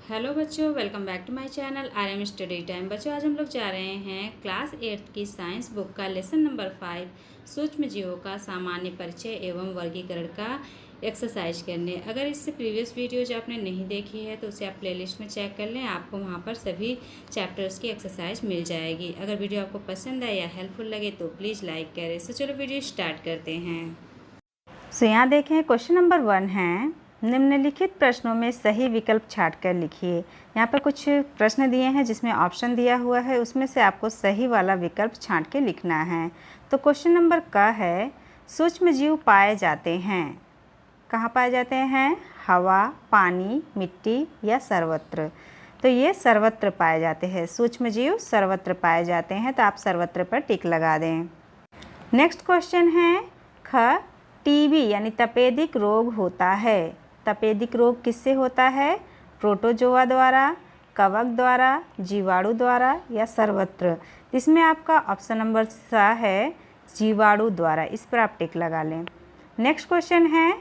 Hello बच्चों, welcome back to my channel R M study time. बच्चों, आज हम लोग जा रहे हैं क्लास 8 की साइंस बुक का लेसन नंबर 5 सूक्ष्म जीवों का सामान्य परिचय एवं वर्गीकरण का एक्सरसाइज करने। अगर इससे प्रीवियस वीडियो जो आपने नहीं देखी है तो उसे आप प्लेलिस्ट में चेक कर लें, आपको वहां पर सभी चैप्टर्स की एक्सरसाइज मिल जाएगी। अगर वीडियो आपको पसंद आए या हेल्पफुल लगे तो प्लीज़ लाइक करें। तो चलो वीडियो स्टार्ट करते हैं। यहाँ देखें, क्वेश्चन नंबर 1 है, निम्नलिखित प्रश्नों में सही विकल्प छांटकर लिखिए। यहाँ पर कुछ प्रश्न दिए हैं जिसमें ऑप्शन दिया हुआ है, उसमें से आपको सही वाला विकल्प छांट के लिखना है। तो क्वेश्चन नंबर का है, सूक्ष्म जीव पाए जाते हैं। कहाँ पाए जाते हैं? हवा, पानी, मिट्टी या सर्वत्र। तो ये सर्वत्र पाए जाते हैं। सूक्ष्म जीव सर्वत्र पाए जाते हैं, तो आप सर्वत्र पर टिक लगा दें। नेक्स्ट क्वेश्चन है, ख टीबी यानी तपेदिक रोग होता है। तपेदिक रोग किससे होता है? प्रोटोजोआ द्वारा, कवक द्वारा, जीवाणु द्वारा या सर्वत्र। इसमें आपका ऑप्शन नंबर सा है जीवाणु द्वारा। इस पर आप टिक लगा लें। नेक्स्ट क्वेश्चन है,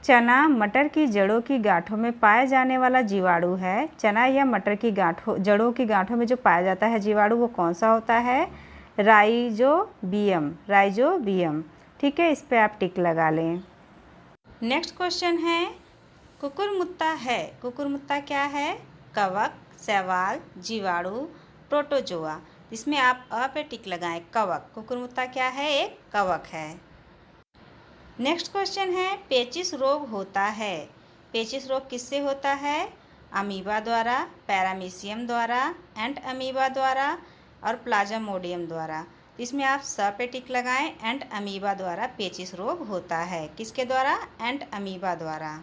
चना मटर की जड़ों की गांठों में पाया जाने वाला जीवाणु है। चना या मटर की जड़ों की गांठों में जो पाया जाता है जीवाणु, वो कौन सा होता है? राइजोबियम। राइजोबियम, ठीक है, इस पे आप टिक लगा लें। नेक्स्ट क्वेश्चन है, कुकुरमुत्ता है। कुकुरमुत्ता क्या है? कवक, शैवाल, जीवाणु, प्रोटोजोआ। इसमें आप अ पे टिक लगाएं। कवक। कुकुरमुत्ता क्या है? एक कवक है। नेक्स्ट क्वेश्चन है, पेचिश रोग होता है। पेचिश रोग किससे होता है? अमीबा द्वारा, पैरामीशियम द्वारा, एंट अमीबा द्वारा और प्लाज्मोडियम द्वारा। इसमें आप स पे टिक लगाएं। एंट अमीबा द्वारा पेचिश रोग होता है। किसके द्वारा? एंट अमीबा द्वारा।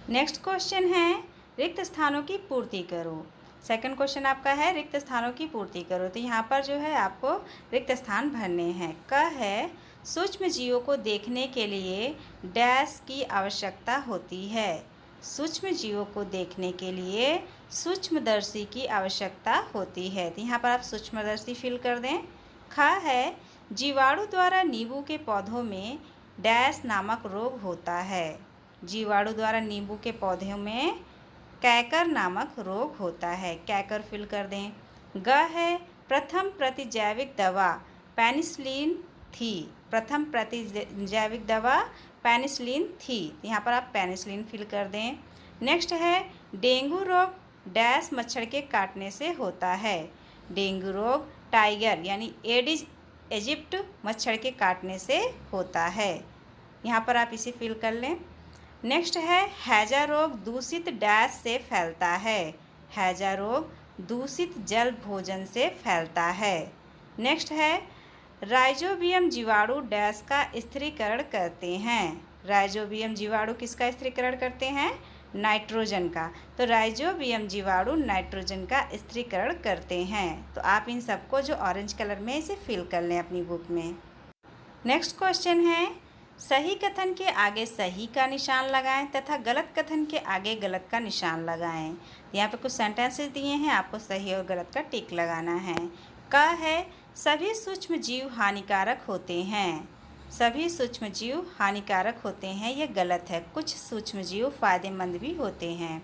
नेक्स्ट क्वेश्चन है, रिक्त स्थानों की पूर्ति करो। सेकंड क्वेश्चन आपका है रिक्त स्थानों की पूर्ति करो। तो यहाँ पर जो है आपको रिक्त स्थान भरने हैं। क है, सूक्ष्म जीवों को देखने के लिए डैश की आवश्यकता होती है। सूक्ष्म जीवों को देखने के लिए सूक्ष्मदर्शी की आवश्यकता होती है। तो यहाँ पर आप सूक्ष्मदर्शी फिल कर दें। ख है, जीवाणु द्वारा नींबू के पौधों में डैश नामक रोग होता है। जीवाणु द्वारा नींबू के पौधों में कैकर नामक रोग होता है। कैकर फिल कर दें। ग है, प्रथम प्रतिजैविक दवा पेनिसिलिन थी। प्रथम प्रतिजैविक दवा पेनिसिलिन थी। यहाँ पर आप पेनिसिलिन फिल कर दें। नेक्स्ट है, डेंगू रोग डैश मच्छर के काटने से होता है। डेंगू रोग टाइगर यानी एडिस इजिप्ट मच्छर के काटने से होता है। यहाँ पर आप इसे फिल कर लें। नेक्स्ट है, हैजा रोग दूषित डैश से फैलता है। हैजा रोग दूषित जल भोजन से फैलता है। नेक्स्ट है, राइजोबियम जीवाणु डैश का स्थिरीकरण करते हैं। राइजोबियम जीवाणु किसका स्थिरीकरण करते हैं? नाइट्रोजन का। तो राइजोबियम जीवाणु नाइट्रोजन का स्थिरीकरण करते हैं। तो आप इन सबको जो ऑरेंज कलर में इसे फिल कर लें अपनी बुक में। नेक्स्ट क्वेश्चन है, सही कथन के आगे सही का निशान लगाएं तथा गलत कथन के आगे गलत का निशान लगाएं। यहाँ पे कुछ सेंटेंसेस दिए हैं, आपको सही और गलत का टिक लगाना है। क है, सभी सूक्ष्म जीव हानिकारक होते हैं। सभी सूक्ष्म जीव हानिकारक होते हैं, ये गलत है। कुछ सूक्ष्म जीव फायदेमंद भी होते हैं।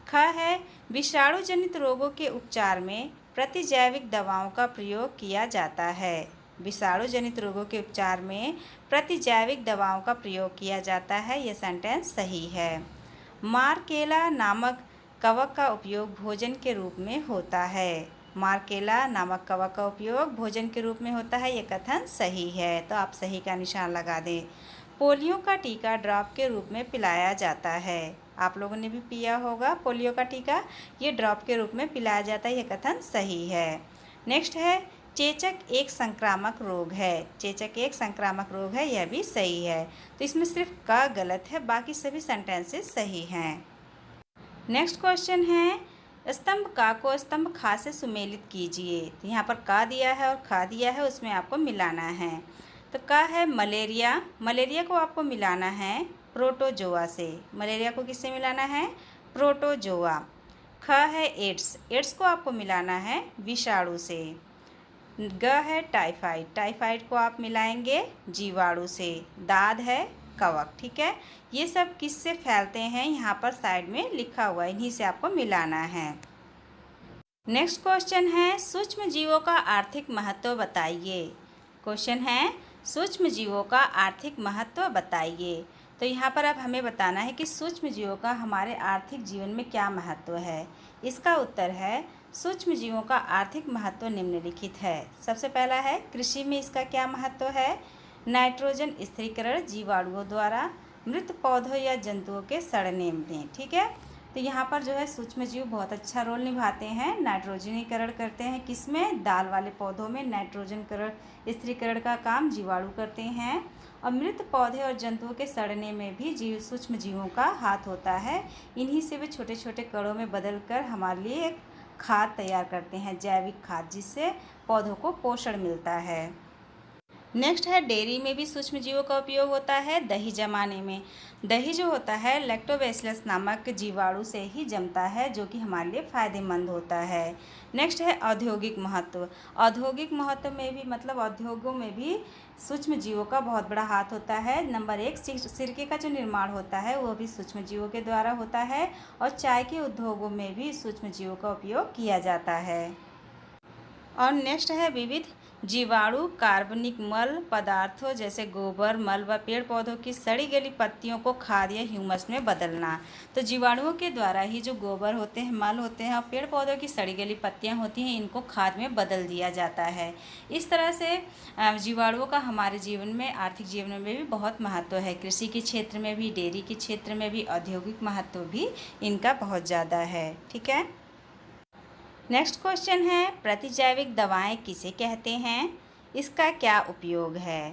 ख है, विषाणु जनित रोगों के उपचार में प्रतिजैविक दवाओं का प्रयोग किया जाता है। विषाणु जनित रोगों के उपचार में प्रतिजैविक दवाओं का प्रयोग किया जाता है, यह सेंटेंस सही है। मार्केला नामक कवक का उपयोग भोजन के रूप में होता है। मार्केला नामक कवक का उपयोग भोजन के रूप में होता है, यह कथन सही है। तो आप सही का निशान लगा दें। पोलियो का टीका ड्रॉप के रूप में पिलाया जाता है। आप लोगों ने भी पिया होगा पोलियो का टीका, ये ड्रॉप के रूप में पिलाया जाता है, यह कथन सही है। नेक्स्ट है, चेचक एक संक्रामक रोग है। चेचक एक संक्रामक रोग है, यह भी सही है। तो इसमें सिर्फ का गलत है, बाकी सभी सेंटेंसेस सही हैं। नेक्स्ट क्वेश्चन है, स्तंभ का को स्तंभ खा से सुमेलित कीजिए। तो यहाँ पर का दिया है और खा दिया है, उसमें आपको मिलाना है। तो का है मलेरिया। मलेरिया को आपको मिलाना है प्रोटोजोआ से। मलेरिया को किससे मिलाना है? प्रोटोजोआ। ख है एड्स। एड्स को आपको मिलाना है विषाणु से। ग है टाइफाइड। टाइफाइड को आप मिलाएंगे जीवाणु से। दाद है कवक। ठीक है, ये सब किससे फैलते हैं यहाँ पर साइड में लिखा हुआ है, इन्हीं से आपको मिलाना है। नेक्स्ट क्वेश्चन है सूक्ष्म जीवों का आर्थिक महत्व बताइए। क्वेश्चन है सूक्ष्म जीवों का आर्थिक महत्व बताइए। तो यहाँ पर अब हमें बताना है कि सूक्ष्म जीवों का हमारे आर्थिक जीवन में क्या महत्व है। इसका उत्तर है सूक्ष्म जीवों का आर्थिक महत्व निम्नलिखित है। सबसे पहला है कृषि में इसका क्या महत्व है। नाइट्रोजन स्थिरीकरण जीवाणुओं द्वारा, मृत पौधों या जंतुओं के सड़ने में। ठीक है, तो यहाँ पर जो है सूक्ष्म जीव बहुत अच्छा रोल निभाते हैं, नाइट्रोजनीकरण करते हैं। किसमें? दाल वाले पौधों में नाइट्रोजनकरण स्थिरीकरण का काम जीवाणु करते हैं। और मृत पौधे और जंतुओं के सड़ने में भी सूक्ष्म जीवों का हाथ होता है। इन्हीं से वे छोटे छोटे कणों में बदल कर हमारे लिए एक खाद तैयार करते हैं, जैविक खाद, जिससे पौधों को पोषण मिलता है। नेक्स्ट है डेयरी में भी सूक्ष्म जीवों का उपयोग होता है। दही जमाने में दही जो होता है लैक्टोबैसिलस नामक जीवाणु से ही जमता है, जो कि हमारे लिए फ़ायदेमंद होता है। नेक्स्ट है औद्योगिक महत्व। औद्योगिक महत्व में भी मतलब उद्योगों में भी सूक्ष्म जीवों का बहुत बड़ा हाथ होता है। नंबर 1, सिरके का जो निर्माण होता है वो भी सूक्ष्म जीवों के द्वारा होता है। और चाय के उद्योगों में भी सूक्ष्म जीवों का उपयोग किया जाता है। और नेक्स्ट है विविध जीवाणु कार्बनिक मल पदार्थों जैसे गोबर, मल व पेड़ पौधों की सड़ी गली पत्तियों को खाद या ह्यूमस में बदलना। तो जीवाणुओं के द्वारा ही जो गोबर होते हैं, मल होते हैं और पेड़ पौधों की सड़ी गली पत्तियां होती हैं, इनको खाद में बदल दिया जाता है। इस तरह से जीवाणुओं का हमारे जीवन में, आर्थिक जीवन में भी बहुत महत्व है। कृषि के क्षेत्र में भी, डेयरी के क्षेत्र में भी, औद्योगिक महत्व भी इनका बहुत ज़्यादा है। ठीक है, नेक्स्ट क्वेश्चन है प्रतिजैविक दवाएं किसे कहते हैं, इसका क्या उपयोग है।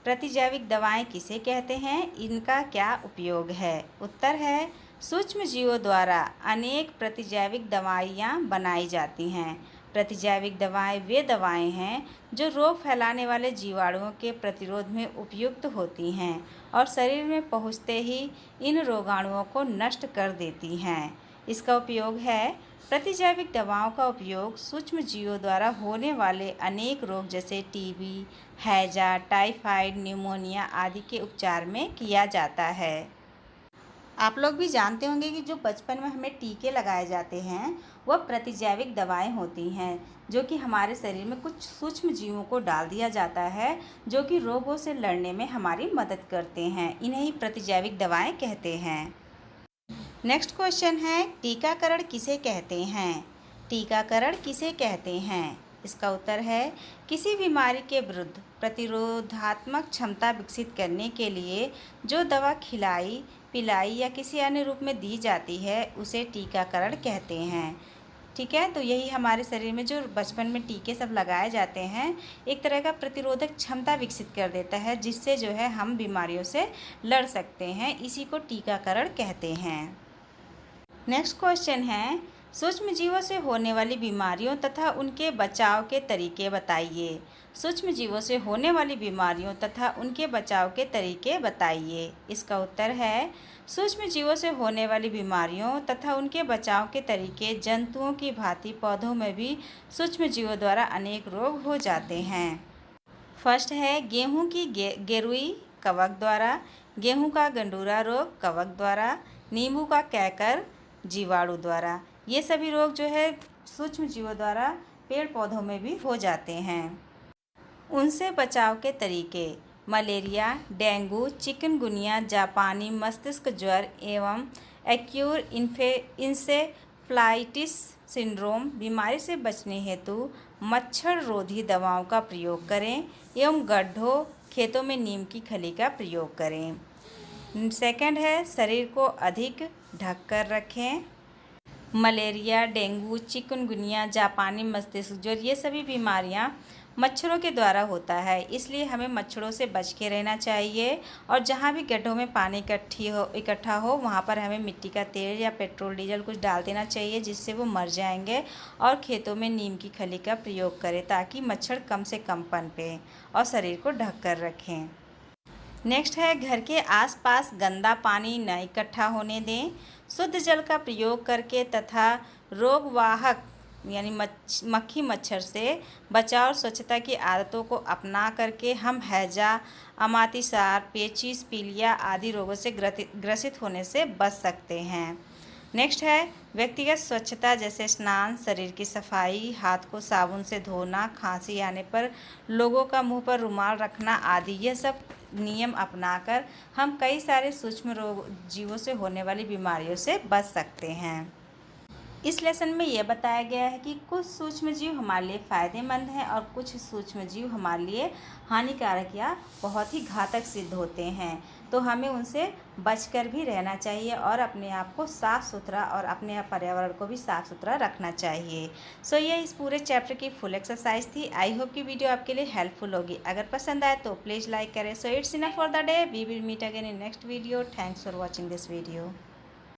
प्रतिजैविक दवाएं किसे कहते हैं, इनका क्या उपयोग है। उत्तर है सूक्ष्म जीवों द्वारा अनेक प्रतिजैविक दवाइयाँ बनाई जाती हैं। प्रतिजैविक दवाएं वे दवाएं हैं जो रोग फैलाने वाले जीवाणुओं के प्रतिरोध में उपयुक्त होती हैं और शरीर में पहुँचते ही इन रोगाणुओं को नष्ट कर देती हैं। इसका उपयोग है प्रतिजैविक दवाओं का उपयोग सूक्ष्म जीवों द्वारा होने वाले अनेक रोग जैसे टीबी, हैजा, टाइफाइड, न्यूमोनिया आदि के उपचार में किया जाता है। आप लोग भी जानते होंगे कि जो बचपन में हमें टीके लगाए जाते हैं वह प्रतिजैविक दवाएं होती हैं, जो कि हमारे शरीर में कुछ सूक्ष्म जीवों को डाल दिया जाता है, जो कि रोगों से लड़ने में हमारी मदद करते हैं। इन्हें ही प्रतिजैविक दवाएं कहते हैं। नेक्स्ट क्वेश्चन है टीकाकरण किसे कहते हैं। टीकाकरण किसे कहते हैं, इसका उत्तर है किसी बीमारी के विरुद्ध प्रतिरोधात्मक क्षमता विकसित करने के लिए जो दवा खिलाई, पिलाई या किसी अन्य रूप में दी जाती है उसे टीकाकरण कहते हैं। ठीक है, तो यही हमारे शरीर में जो बचपन में टीके सब लगाए जाते हैं एक तरह का प्रतिरोधक क्षमता विकसित कर देता है, जिससे जो है हम बीमारियों से लड़ सकते हैं। इसी को टीकाकरण कहते हैं। नेक्स्ट क्वेश्चन है सूक्ष्म जीवों से होने वाली बीमारियों तथा उनके बचाव के तरीके बताइए। सूक्ष्म जीवों से होने वाली बीमारियों तथा उनके बचाव के तरीके बताइए। इसका उत्तर है सूक्ष्म जीवों से होने वाली बीमारियों तथा उनके बचाव के तरीके जंतुओं की भांति पौधों में भी सूक्ष्म जीवों द्वारा अनेक रोग हो जाते हैं। फर्स्ट है गेहूं की गेरुई कवक द्वारा, गेहूं का गंडूरा रोग कवक द्वारा, नींबू का कैकर जीवाणु द्वारा। ये सभी रोग जो है सूक्ष्म जीवों द्वारा पेड़ पौधों में भी हो जाते हैं। उनसे बचाव के तरीके मलेरिया, डेंगू, चिकनगुनिया, जापानी मस्तिष्क ज्वर एवं एक्यूर इंसेफ्लाइटिस सिंड्रोम बीमारी से बचने हेतु मच्छर रोधी दवाओं का प्रयोग करें एवं गड्ढों, खेतों में नीम की खली का प्रयोग करें। सेकंड है शरीर को अधिक ढक कर रखें। मलेरिया, डेंगू, चिकनगुनिया, जापानी मस्तिष्क ज्वर ये सभी बीमारियां मच्छरों के द्वारा होता है, इसलिए हमें मच्छरों से बच के रहना चाहिए। और जहां भी गड्ढों में पानी इकट्ठा हो वहां पर हमें मिट्टी का तेल या पेट्रोल डीजल कुछ डाल देना चाहिए, जिससे वो मर जाएंगे। और खेतों में नीम की खली का प्रयोग करें ताकि मच्छर कम से कम पनपे और शरीर को ढक कर रखें। नेक्स्ट है घर के आसपास गंदा पानी न इकट्ठा होने दें। शुद्ध जल का प्रयोग करके तथा रोगवाहक यानी मक्खी मच्छर से बचाव और स्वच्छता की आदतों को अपना करके हम हैजा, अमातिसार, पेचिश, पीलिया आदि रोगों से ग्रसित होने से बच सकते हैं। नेक्स्ट है व्यक्तिगत स्वच्छता, जैसे स्नान, शरीर की सफाई, हाथ को साबुन से धोना, खांसी आने पर लोगों का मुंह पर रुमाल रखना आदि। यह सब नियम अपनाकर हम कई सारे सूक्ष्म रोग जीवों से होने वाली बीमारियों से बच सकते हैं। इस लेसन में यह बताया गया है कि कुछ सूक्ष्म जीव हमारे लिए फ़ायदेमंद हैं और कुछ सूक्ष्म जीव हमारे लिए हानिकारक या बहुत ही घातक सिद्ध होते हैं, तो हमें उनसे बचकर भी रहना चाहिए और अपने आप को साफ़ सुथरा और अपने पर्यावरण को भी साफ़ सुथरा रखना चाहिए। सो ये इस पूरे चैप्टर की फुल एक्सरसाइज थी। आई होप कि वीडियो आपके लिए हेल्पफुल होगी। अगर पसंद आए तो प्लीज़ लाइक करें। So it's enough for the day. We will meet again in next video. Thanks for watching this video.